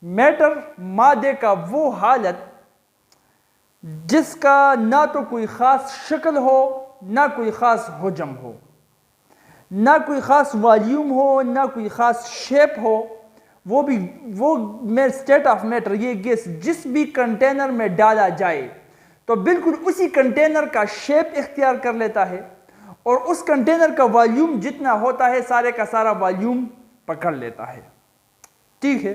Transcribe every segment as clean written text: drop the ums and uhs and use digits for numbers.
Matter मादे का वो हालत जिसका ना तो कोई ख़ास शक्ल हो, ना कोई ख़ास हुजम हो, ना कोई ख़ास वॉल्यूम हो, ना कोई ख़ास शेप हो, वो स्टेट ऑफ मैटर, ये गैस जिस भी कंटेनर में डाला जाए तो बिल्कुल उसी कंटेनर का शेप इख्तियार कर लेता है और उस कंटेनर का वॉल्यूम जितना होता है सारे का सारा वॉल्यूम पकड़ लेता है। ठीक है,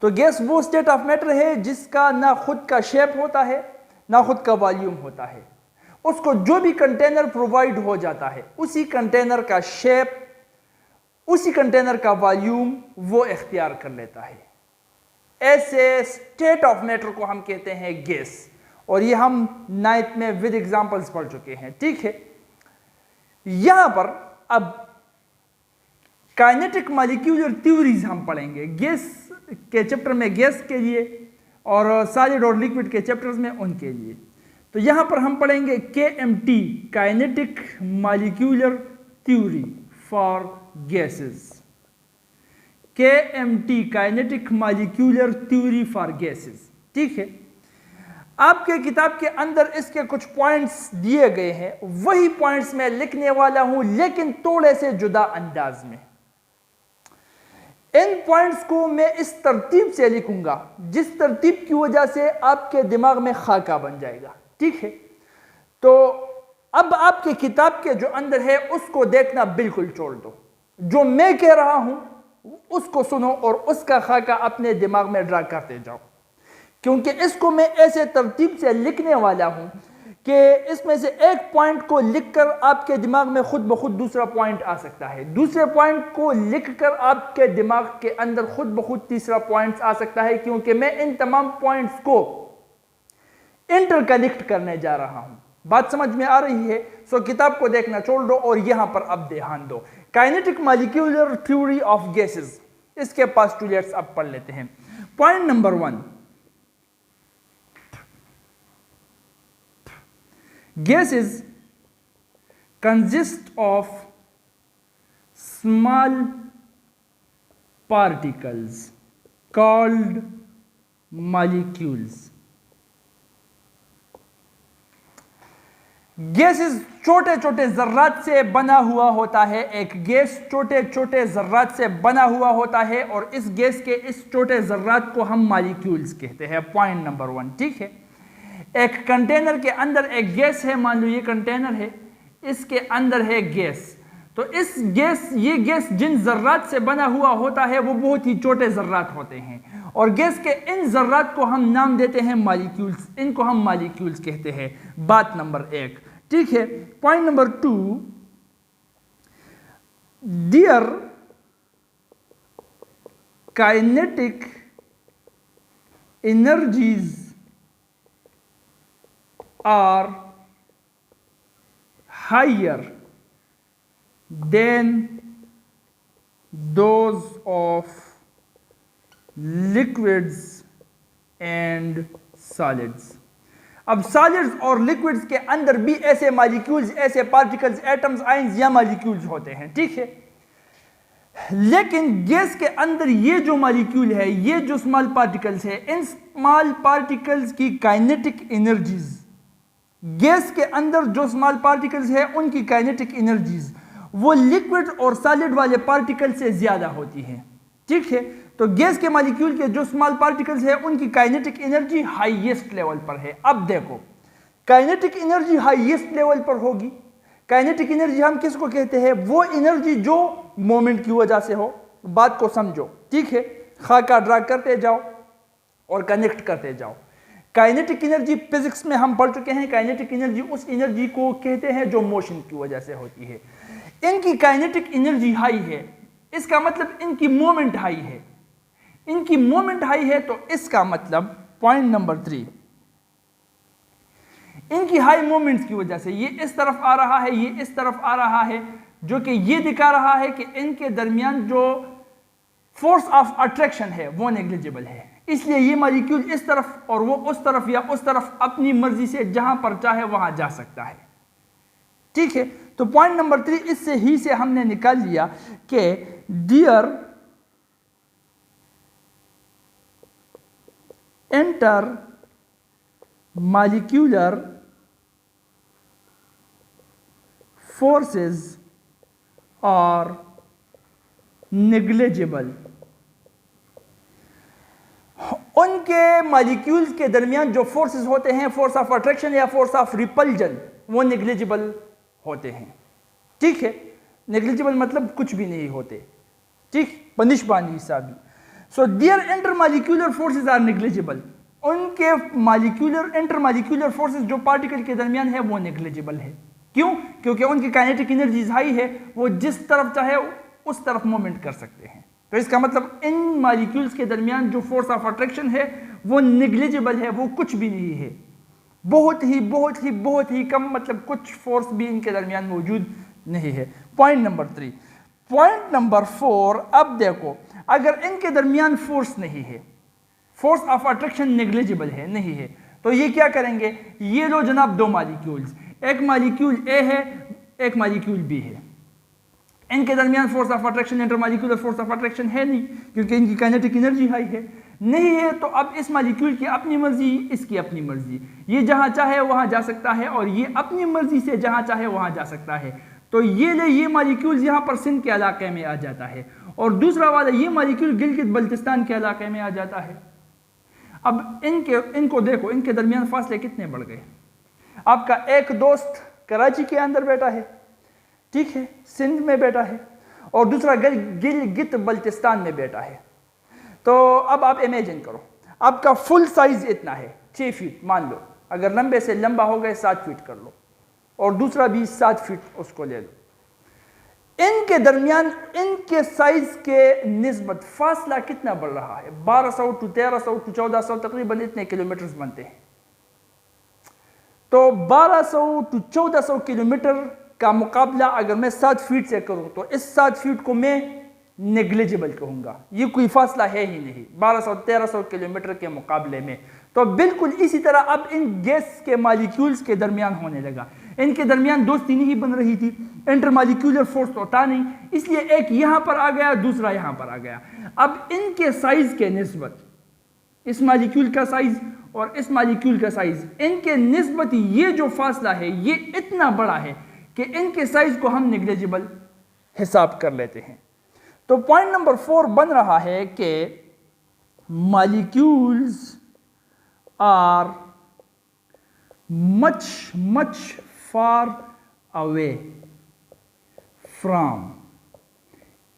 तो गैस वो स्टेट ऑफ मैटर है जिसका ना खुद का शेप होता है ना खुद का वॉल्यूम होता है। उसको जो भी कंटेनर प्रोवाइड हो जाता है उसी कंटेनर का शेप, उसी कंटेनर का वॉल्यूम वो इख्तियार कर लेता है। ऐसे स्टेट ऑफ मैटर को हम कहते हैं गैस, और ये हम 9th में विद एग्जांपल्स पढ़ चुके हैं। ठीक है, यहां पर अब काइनेटिक मॉलिक्यूलर थ्योरीज हम पढ़ेंगे गैस के चैप्टर में, गैस के लिए, और सॉलिड और लिक्विड के चैप्टर्स में उनके लिए। तो यहां पर हम पढ़ेंगे KMT, kinetic molecular theory for gases. KMT, kinetic molecular theory for gases. ठीक है, आपके किताब के अंदर इसके कुछ पॉइंट्स दिए गए हैं, वही पॉइंट्स मैं लिखने वाला हूं लेकिन थोड़े से जुदा अंदाज में। इन पॉइंट्स को मैं इस तरतीब से लिखूंगा जिस तरतीब की वजह से आपके दिमाग में खाका बन जाएगा। ठीक है, तो अब आपके किताब के जो अंदर है उसको देखना बिल्कुल छोड़ दो, जो मैं कह रहा हूं उसको सुनो और उसका खाका अपने दिमाग में ड्रा करते जाओ, क्योंकि इसको मैं ऐसे तरतीब से लिखने वाला हूं कि इसमें से एक पॉइंट को लिखकर आपके दिमाग में खुद ब खुद दूसरा पॉइंट आ सकता है, दूसरे पॉइंट को लिखकर आपके दिमाग के अंदर खुद ब खुद तीसरा पॉइंट आ सकता है, क्योंकि मैं इन तमाम पॉइंट्स को इंटरकनेक्ट करने जा रहा हूं। बात समझ में आ रही है? सो किताब को देखना छोड़ दो और यहां पर अब ध्यान दो। Kinetic molecular theory of gases, इसके पोस्टुलेट्स अब पढ़ लेते हैं। Point number 1, gases consist of small particles called molecules. Gases छोटे छोटे जर्रात से बना हुआ होता है। एक गैस छोटे छोटे जर्रात से बना हुआ होता है और इस गैस के इस छोटे जर्रात को हम मॉलिक्यूल्स कहते हैं। Point number 1। ठीक है, एक कंटेनर के अंदर एक गैस है, मान लो ये कंटेनर है, इसके अंदर है गैस। तो ये गैस जिन जर्रात से बना हुआ होता है वो बहुत ही छोटे जर्रात होते हैं और गैस के इन जर्रात को हम नाम देते हैं मॉलिक्यूल्स, इनको हम मॉलिक्यूल्स कहते हैं। बात नंबर 1। ठीक है, point number 2, there kinetic energies are higher than those of liquids and solids। अब सॉलिड्स और लिक्विड्स के अंदर भी ऐसे मॉलिक्यूल्स, ऐसे पार्टिकल्स, एटम्स, आयंस या मॉलिक्यूल्स होते हैं। ठीक है, लेकिन गैस के अंदर ये जो मॉलिक्यूल है, ये जो स्मॉल पार्टिकल्स है, इन स्मॉल पार्टिकल्स की काइनेटिक एनर्जीज, गैस के अंदर जो स्मॉल पार्टिकल्स है उनकी काइनेटिक एनर्जीज वो लिक्विड और सॉलिड वाले पार्टिकल से ज्यादा होती है। ठीक है, तो गैस के मॉलिक्यूल के जो स्मॉल पार्टिकल्स है उनकी काइनेटिक एनर्जी हाईएस्ट लेवल पर है। अब देखो, काइनेटिक एनर्जी हाईएस्ट लेवल पर होगी। काइनेटिक एनर्जी हम किसको कहते हैं? वो एनर्जी जो मोमेंट की वजह से हो। बात को समझो। ठीक है, खाका ड्रा करते जाओ और कनेक्ट करते जाओ। काइनेटिक एनर्जी फिजिक्स में हम पढ़ चुके हैं। काइनेटिक एनर्जी उस एनर्जी को कहते हैं जो मोशन की वजह से होती है। इनकी काइनेटिक एनर्जी हाई है, इसका मतलब इनकी मोमेंट हाई है। इनकी मोमेंट हाई है तो इसका मतलब, पॉइंट नंबर 3, इनकी हाई मोमेंट्स की वजह से ये इस तरफ आ रहा है, ये इस तरफ आ रहा है, जो कि ये दिखा रहा है कि इनके दरमियान जो फोर्स ऑफ अट्रैक्शन है वो नेग्लिजिबल है। इसलिए ये मॉलिक्यूल इस तरफ और वो उस तरफ या उस तरफ अपनी मर्जी से जहां पर चाहे वहां जा सकता है। ठीक है, तो पॉइंट नंबर 3 इससे ही से हमने निकाल लिया कि their intermolecular forces are negligible. उनके मॉलिक्यूल्स के दरमियान जो फोर्सेस होते हैं, फोर्स ऑफ अट्रैक्शन या फोर्स ऑफ रिपल्जन, वो नेग्लिजिबल होते हैं। ठीक है, नेग्लिजिबल मतलब कुछ भी नहीं होते। ठीक, बनिशबानी हिसाबी। So there intermolecular forces are negligible. उनके मॉलिक्यूलर इंटरमॉलिक्यूलर फोर्सेस जो पार्टिकल के दरमियान है वो नेग्लिजिबल है। क्यों? क्योंकि उनकी काइनेटिक एनर्जीज हाई है, वो जिस तरफ चाहे उस तरफ मूवमेंट कर सकते हैं। तो इसका मतलब इन मॉलिक्यूल्स के दरमियान जो फोर्स ऑफ अट्रैक्शन है वो नेग्लिजिबल है, वो कुछ भी नहीं है। बहुत ही कम, मतलब कुछ फोर्स भी इनके दरमियान मौजूद नहीं है। Point number 3। पॉइंट नंबर 4, अब देखो, अगर इनके दरमियान फोर्स नहीं है, फोर्स ऑफ अट्रैक्शन नेग्लिजिबल है, नहीं है, तो ये क्या करेंगे? ये लो जनाब दो मॉलिक्यूल्स, एक मॉलिक्यूल ए है, एक मॉलिक्यूल बी है। इनके दरमियान force of attraction, intermolecular force of attraction है नहीं, क्योंकि इनकी काइनेटिक एनर्जी हाई है। नहीं है तो अब इस मॉलिक्यूल की अपनी मर्जी, इसकी अपनी मर्जी, ये जहां चाहे वहां जा सकता है और ये अपनी मर्जी से जहां चाहे वहां जा सकता है। तो ये मॉलिक्यूल यहां पर सिंध के इलाके में आ जाता है और दूसरा वाला ये मॉलिक्यूल गिलगित बल्तिस्तान के इलाके में आ जाता है। अब इनको देखो, इनके दरमियान फासले कितने बढ़ गए। आपका एक दोस्त कराची के अंदर बैठा है, ठीक है, सिंध में बैठा है, और दूसरा गिलगित बल्तिस्तान में बैठा है। तो अब आप इमेजिन करो, आपका फुल साइज इतना है 6 फीट मान लो, अगर लंबे से लंबा हो गए 7 फीट कर लो, और दूसरा भी 7 फीट उसको ले लो। इनके दरमियान इनके साइज के निस्बत फासला कितना बढ़ रहा है? 1200 टू 1300 टू 1400 तकरीबन इतने किलोमीटर बनते हैं। तो 1200 टू 1400 किलोमीटर का मुकाबला अगर मैं 7 फीट से करूं तो इस 7 फीट को मैं नेग्लिजिबल कहूंगा, ये कोई फासला है ही नहीं 1200-1300 किलोमीटर के मुकाबले में। तो बिल्कुल इसी तरह अब इन गैस के मॉलिक्यूल्स के दरमियान होने लगा। इनके दरमियान दोस्ती नहीं बन रही थी, इंटरमॉलिक्यूलर फोर्स तो था नहीं, इसलिए एक यहां पर आ गया, दूसरा यहां पर आ गया। अब इनके साइज के निस्बत, इस मॉलिक्यूल का साइज और इस मॉलिक्यूल का साइज, इनके निस्बत ये जो फासला है ये इतना बड़ा है कि इनके साइज को हम नेग्लिजिबल हिसाब कर लेते हैं। तो पॉइंट नंबर 4 बन रहा है कि molecules are much far away from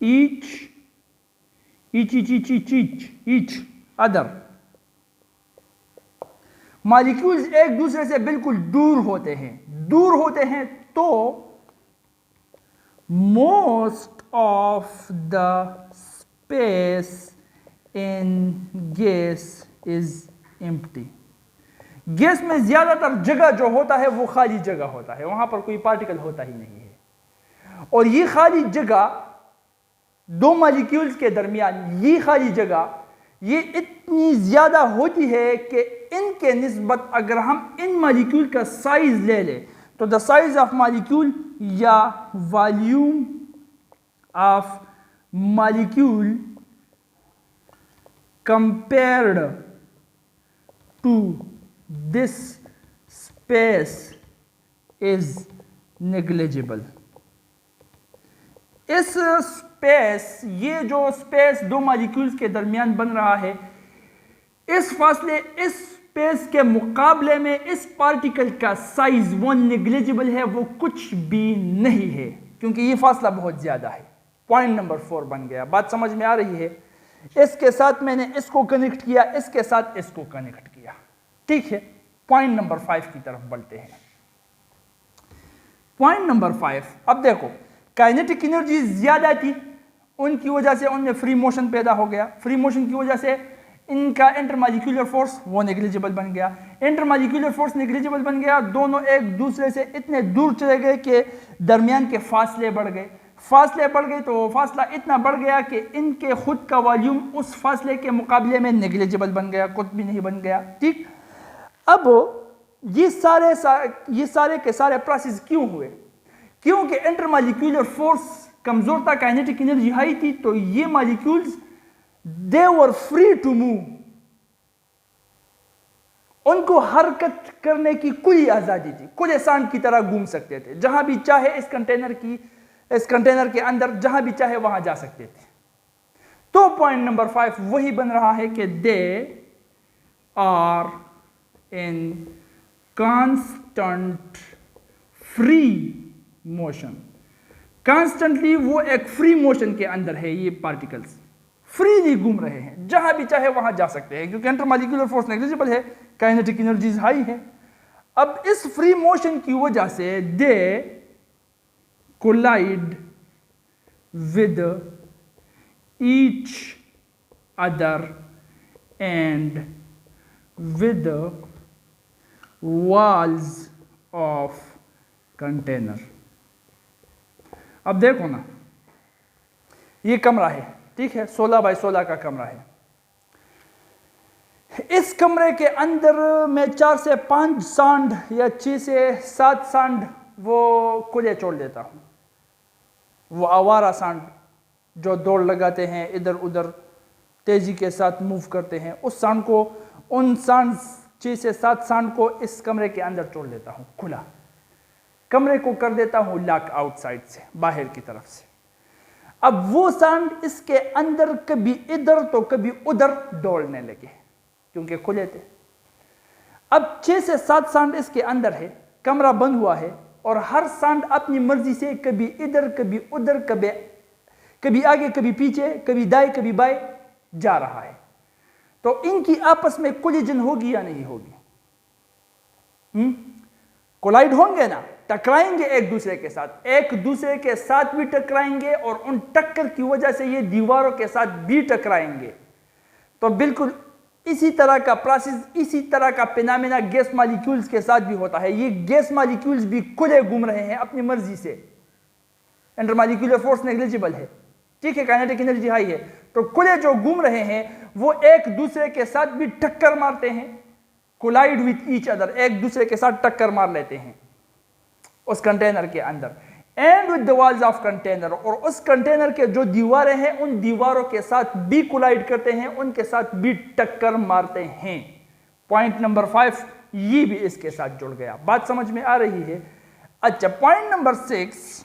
each other। Molecules एक दूसरे से बिल्कुल दूर होते हैं तो most of the space in gas is empty. Gas में ज्यादातर जगह जो होता है वो खाली जगह होता है, वहां पर कोई पार्टिकल होता ही नहीं है। और ये खाली जगह दो मॉलिक्यूल्स के दरमियान, ये खाली जगह ये इतनी ज्यादा होती है कि इनके निस्बत अगर हम इन मॉलिक्यूल का साइज ले लें तो द साइज ऑफ मॉलिक्यूल या volume of molecule compared to this space is negligible. इस स्पेस, ये जो स्पेस दो मॉलिक्यूल्स के दरमियान बन रहा है, इस फासले, इस स्पेस के मुकाबले में इस पार्टिकल का साइज वो नेग्लिजिबल है, वो कुछ भी नहीं है, क्योंकि ये फासला बहुत ज्यादा है। पॉइंट नंबर 4 बन गया। बात समझ में आ रही है? इसके साथ मैंने इसको कनेक्ट किया, इसके साथ इसको कनेक्ट किया, ठीक है। पॉइंट नंबर 5 की तरफ बढ़ते हैं। पॉइंट नंबर 5, अब देखो, काइनेटिक एनर्जी ज्यादा थी, उनकी वजह से उनमें फ्री मोशन पैदा हो गया। फ्री मोशन की वजह से इनका इंटरमॉलिक्यूलर फोर्स वो नेग्लिजिबल बन गया। इंटरमॉलिक्यूलर फोर्स नेग्लिजिबल बन गया, दोनों एक दूसरे से इतने दूर चले गए कि दरमियान के फासले बढ़ गए। फासले बढ़ गए तो फासला इतना बढ़ गया कि इनके खुद का वॉल्यूम उस फासले के मुकाबले में नेग्लिजिबल बन गया, कुछ भी नहीं बन गया, ठीक। अब ये सारे के सारे प्रोसेस क्यों हुए? क्योंकि इंटरमॉलिक्यूलर फोर्स कमजोर था, काइनेटिक एनर्जी हाई थी, तो ये molecules they were free to move, उनको हरकत करने की खुली आज़ादी थी, खुले सांड की तरह घूम सकते थे, जहां भी चाहे इस कंटेनर के अंदर जहां भी चाहे वहां जा सकते थे। तो पॉइंट नंबर 5 वही बन रहा है कि they are in constant free motion. Constantly वो एक फ्री मोशन के अंदर है, ये पार्टिकल्स फ्रीली घूम रहे हैं, जहां भी चाहे वहां जा सकते हैं, क्योंकि इंटरमॉलिक्यूलर फोर्स नेग्लिजिबल है, काइनेटिक एनर्जीज हाई है। अब इस फ्री मोशन की वजह से they collide with each other and with walls of container. अब देखो ना, ये कमरा है, ठीक है, 16 बाय 16 का कमरा है। इस कमरे के अंदर मैं 4 से 5 सांड या 6 से 7 सांड वो खुले छोड़ देता हूं। वो आवारा सांड जो दौड़ लगाते हैं, इधर उधर तेजी के साथ मूव करते हैं, उन सांड 6 से 7 सांड को इस कमरे के अंदर छोड़ देता हूं खुला। कमरे को कर देता हूं लॉक आउटसाइड से, बाहर की तरफ से। अब वो सांड इसके अंदर कभी इधर तो कभी उधर दौड़ने लगे, क्योंकि खुले थे। अब 6 से 7 सांड इसके अंदर है, कमरा बंद हुआ है, और हर सांड अपनी मर्जी से कभी इधर कभी उधर, कभी आगे कभी पीछे, कभी दाएं कभी बाएं जा रहा है। तो इनकी आपस में कोलिजन होगी या नहीं होगी? कोलाइड होंगे ना, टकराएंगे एक दूसरे के साथ भी टकराएंगे, और उन टक्कर की वजह से ये दीवारों के साथ भी टकराएंगे। तो बिल्कुल इसी तरह का प्रोसेस, इसी तरह का फिनोमेना गैस मॉलिक्यूल्स के साथ भी होता है। ये गैस मॉलिक्यूल्स भी खुले घूम रहे हैं अपनी मर्जी से, इंटरमॉलिक्यूलर फोर्स नेग्लिजिबल है, ठीक है, काइनेटिक एनर्जी हाई है। तो खुले जो घूम रहे हैं वो एक दूसरे के साथ भी टक्कर मारते हैं, कोलाइड विथ ईच अदर, एक दूसरे के साथ टक्कर मार लेते हैं उस कंटेनर के अंदर, and with the walls of container, और उस कंटेनर के जो दीवारें हैं उन दीवारों के साथ भी कोलाइड करते हैं, उनके साथ भी टक्कर मारते हैं। पॉइंट नंबर 5 ये भी इसके साथ जुड़ गया। बात समझ में आ रही है? अच्छा, पॉइंट नंबर 6,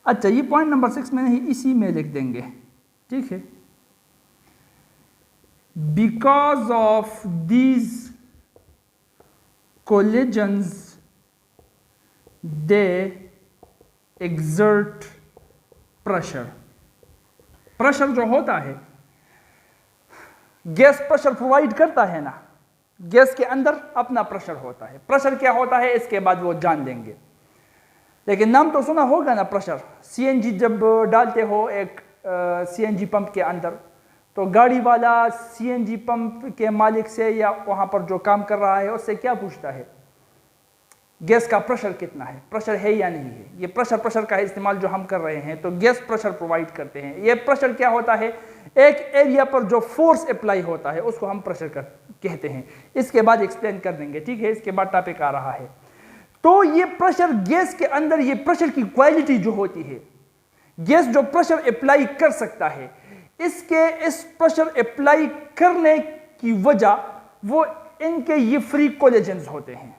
अच्छा ये पॉइंट नंबर 6 में नहीं, इसी में लिख देंगे, ठीक है। Because of these collisions they exert pressure। Pressure जो होता है, गैस प्रेशर प्रोवाइड करता है ना, गैस के अंदर अपना प्रेशर होता है। प्रेशर क्या होता है इसके बाद वो जान लेंगे, लेकिन नाम तो सुना होगा ना प्रेशर। सीएनजी जब डालते हो एक सीएनजी पंप के अंदर, तो गाड़ी वाला सीएनजी पंप के मालिक से या वहां पर जो काम कर रहा है उससे क्या पूछता है? गैस का प्रेशर कितना है, प्रेशर है या नहीं है। ये प्रेशर का इस्तेमाल जो हम कर रहे हैं, तो गैस प्रेशर प्रोवाइड करते हैं। ये प्रेशर क्या होता है? एक एरिया पर जो फोर्स अप्लाई होता है उसको हम प्रेशर कहते हैं। इसके बाद एक्सप्लेन कर देंगे, ठीक है, इसके बाद टॉपिक आ रहा है। तो ये प्रेशर, गैस के अंदर ये प्रेशर की क्वालिटी जो होती है, गैस जो प्रेशर अप्लाई कर सकता है, इस प्रेशर अप्लाई करने की वजह वो इनके ये फ्री कोलिजन्स होते हैं।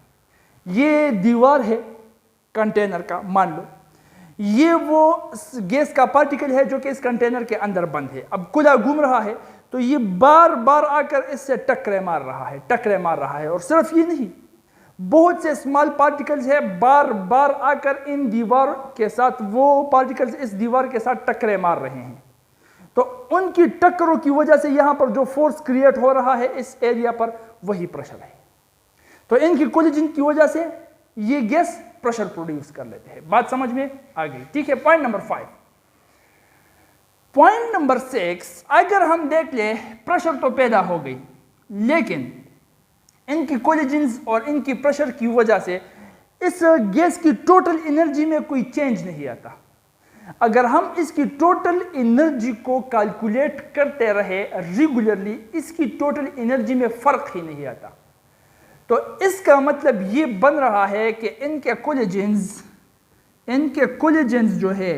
ये दीवार है कंटेनर का, मान लो ये वो गैस का पार्टिकल है जो कि इस कंटेनर के अंदर बंद है। अब खुला घूम रहा है, तो ये बार बार आकर इससे टकरे मार रहा है। और सिर्फ ये नहीं, बहुत से स्मॉल पार्टिकल्स है, बार बार आकर इन दीवार के साथ, वो पार्टिकल्स इस दीवार के साथ टकरे मार रहे हैं। तो उनकी टक्करों की वजह से यहां पर जो फोर्स क्रिएट हो रहा है इस एरिया पर, वही प्रेशर है। तो इनकी कोलिजन की वजह से ये गैस प्रेशर प्रोड्यूस कर लेते हैं। बात समझ में आ गई, ठीक है। Point number 5। पॉइंट नंबर 6, अगर हम देख ले, प्रेशर तो पैदा हो गई, लेकिन इनकी कोलिजन्स और इनकी प्रेशर की वजह से इस गैस की टोटल एनर्जी में कोई चेंज नहीं आता। अगर हम इसकी टोटल एनर्जी को कैलकुलेट करते रहे रेगुलरली, इसकी टोटल एनर्जी में फर्क ही नहीं आता। तो इसका मतलब ये बन रहा है कि इनके कोलिजन्स जो है,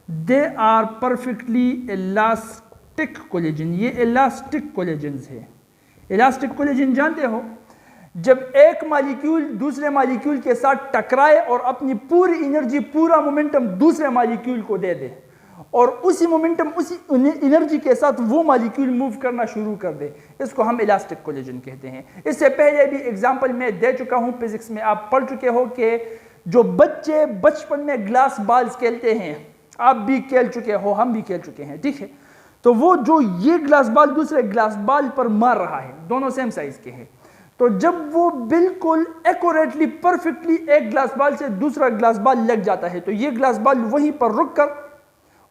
they are perfectly elastic elastic collision, ये इलास्टिक कोलेजन है। इलास्टिक कोलेजन जानते हो, जब एक मॉलिक्यूल दूसरे मॉलिक्यूल के साथ टकराए और अपनी पूरी एनर्जी, पूरा मोमेंटम दूसरे मॉलिक्यूल को दे दे और उसी मोमेंटम, उसी एनर्जी के साथ वो मॉलिक्यूल मूव करना शुरू कर दे, इसको हम इलास्टिक कोलेजन कहते हैं। इससे पहले भी एग्जांपल मैं दे चुका हूं, फिजिक्स में आप पढ़ चुके हो कि जो बच्चे बचपन में ग्लास बॉल्स खेलते हैं, आप भी खेल चुके हो, हम भी खेल चुके हैं, ठीक है। तो वो जो ये ग्लास बॉल दूसरे ग्लास बॉल पर मार रहा है, दोनों सेम साइज के हैं, तो जब वो बिल्कुल एक्यूरेटली, परफेक्टली एक ग्लास बॉल से दूसरा ग्लास बॉल लग जाता है, तो ये ग्लास बॉल वहीं पर रुक कर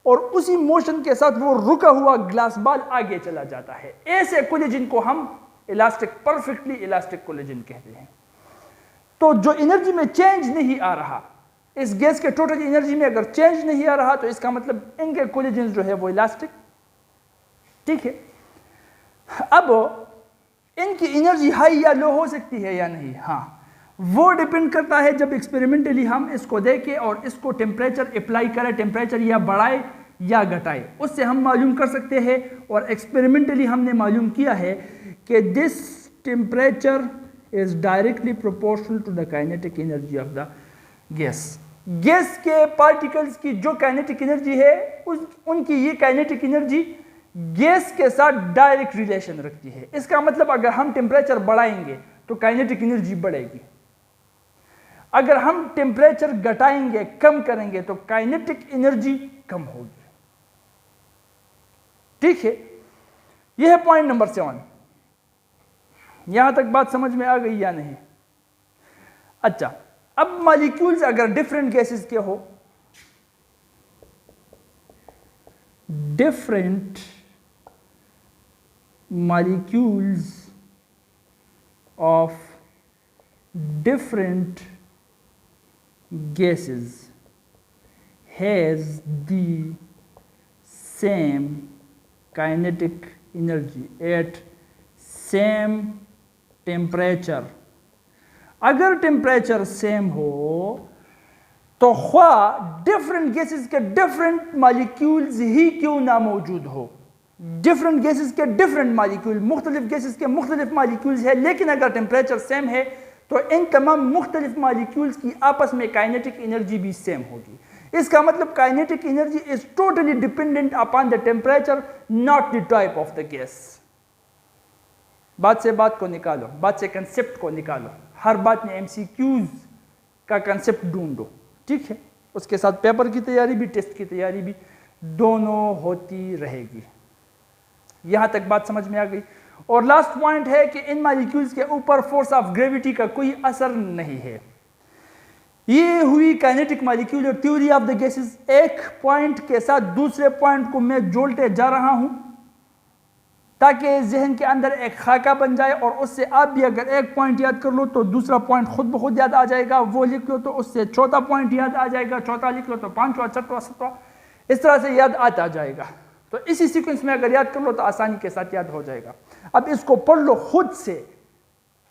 और उसी मोशन के साथ वो रुका हुआ ग्लास बॉल आगे चला जाता है। ऐसे कोलेजन को हम इलास्टिक, परफेक्टली इलास्टिक कोलेजन कहते हैं। तो जो एनर्जी में चेंज नहीं आ रहा, इस गैस के टोटल एनर्जी में अगर चेंज नहीं आ रहा, तो इसका मतलब इनके कोलेजन जो है वो इलास्टिक, ठीक है। अब इनकी एनर्जी हाई या लो हो सकती है या नहीं, हाँ, वो डिपेंड करता है जब एक्सपेरिमेंटली हम इसको देखें और इसको टेम्परेचर अप्लाई करें, टेम्परेचर या बढ़ाए या घटाए, उससे हम मालूम कर सकते हैं। और एक्सपेरिमेंटली हमने मालूम किया है कि this temperature is directly proportional to the kinetic energy of the gas. Gas के पार्टिकल्स की जो काइनेटिक एनर्जी है, उनकी ये काइनेटिक एनर्जी गैस के साथ डायरेक्ट रिलेशन रखती है। इसका मतलब अगर हम टेम्परेचर बढ़ाएंगे तो काइनेटिक एनर्जी बढ़ेगी, अगर हम टेम्परेचर घटाएंगे, कम करेंगे, तो काइनेटिक एनर्जी कम होगी, ठीक है। यह है पॉइंट नंबर 7। यहां तक बात समझ में आ गई या नहीं? अच्छा, अब मॉलिक्यूल्स अगर डिफरेंट गैसेस के हो, different molecules of different gases has the same kinetic energy at same temperature। अगर टेम्परेचर सेम हो तो ख्वा डिफरेंट गैसेस के डिफरेंट मॉलिक्यूल्स ही क्यों ना मौजूद हो, डिफरेंट गैसेस के डिफरेंट मॉलिक्यूल, मुख्तलिफ गैसेस के मुख्तलिफ मॉलिक्यूल्स है, लेकिन अगर टेम्परेचर सेम है तो इन तमाम मुख्तलिफ मॉलिक्यूल्स की आपस में काइनेटिक एनर्जी भी सेम होगी। इसका मतलब kinetic energy is totally dependent upon the temperature, not the type of the gas. बात से बात को निकालो, बात से कंसेप्ट को निकालो, हर बात में MCQs का कंसेप्ट ढूंढो, ठीक है। उसके साथ पेपर की तैयारी भी, टेस्ट की तैयारी भी, दोनों होती रहेगी। यहां तक बात समझ में आ गई। और लास्ट पॉइंट है कि इन मॉलिक्यूल्स के ऊपर फोर्स ऑफ ग्रेविटी का कोई असर नहीं है। ये हुई kinetic molecular theory of the gases. एक पॉइंट के साथ दूसरे पॉइंट को मैं जोड़ते जा रहा हूं ताकि जहन के अंदर एक खाका बन जाए, और उससे आप भी अगर एक पॉइंट याद कर लो तो दूसरा पॉइंट खुद ब खुद याद आ जाएगा, वो लिख लो तो उससे चौथा पॉइंट याद आ जाएगा, चौथा लिख लो तो पांचवा, छठवां, सातवां, इस तरह से याद आता जाएगा। तो इसी सीक्वेंस में अगर याद कर लो तो आसानी के साथ याद हो जाएगा। अब इसको पढ़ लो खुद से,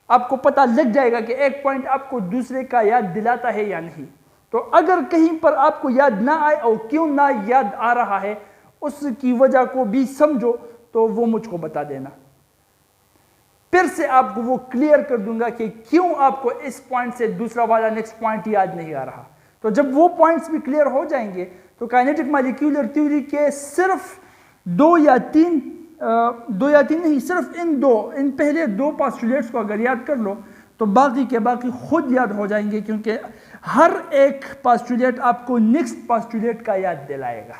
आपको पता लग जाएगा कि एक पॉइंट आपको दूसरे का याद दिलाता है या नहीं। तो अगर कहीं पर आपको याद ना आए और क्यों ना याद आ रहा है, उसकी वजह को भी समझो तो वो मुझको बता देना, फिर से आपको वो क्लियर कर दूंगा कि क्यों आपको इस पॉइंट से दूसरा वाला नेक्स्ट पॉइंट याद नहीं आ रहा। तो जब वो पॉइंट्स भी क्लियर हो जाएंगे तो काइनेटिक मॉलिक्यूलर थ्योरी के सिर्फ दो या तीन नहीं, सिर्फ इन पहले दो पोस्टुलेट्स को अगर याद कर लो तो बाकी के बाकी खुद याद हो जाएंगे, क्योंकि हर एक पोस्टुलेट आपको नेक्स्ट पोस्टुलेट का याद दिलाएगा।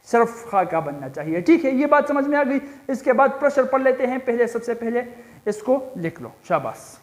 सिर्फ खाका बनना चाहिए, ठीक है। ये बात समझ में आ गई। इसके बाद प्रेशर पढ़ लेते हैं। पहले सबसे पहले इसको लिख लो, शाबाश।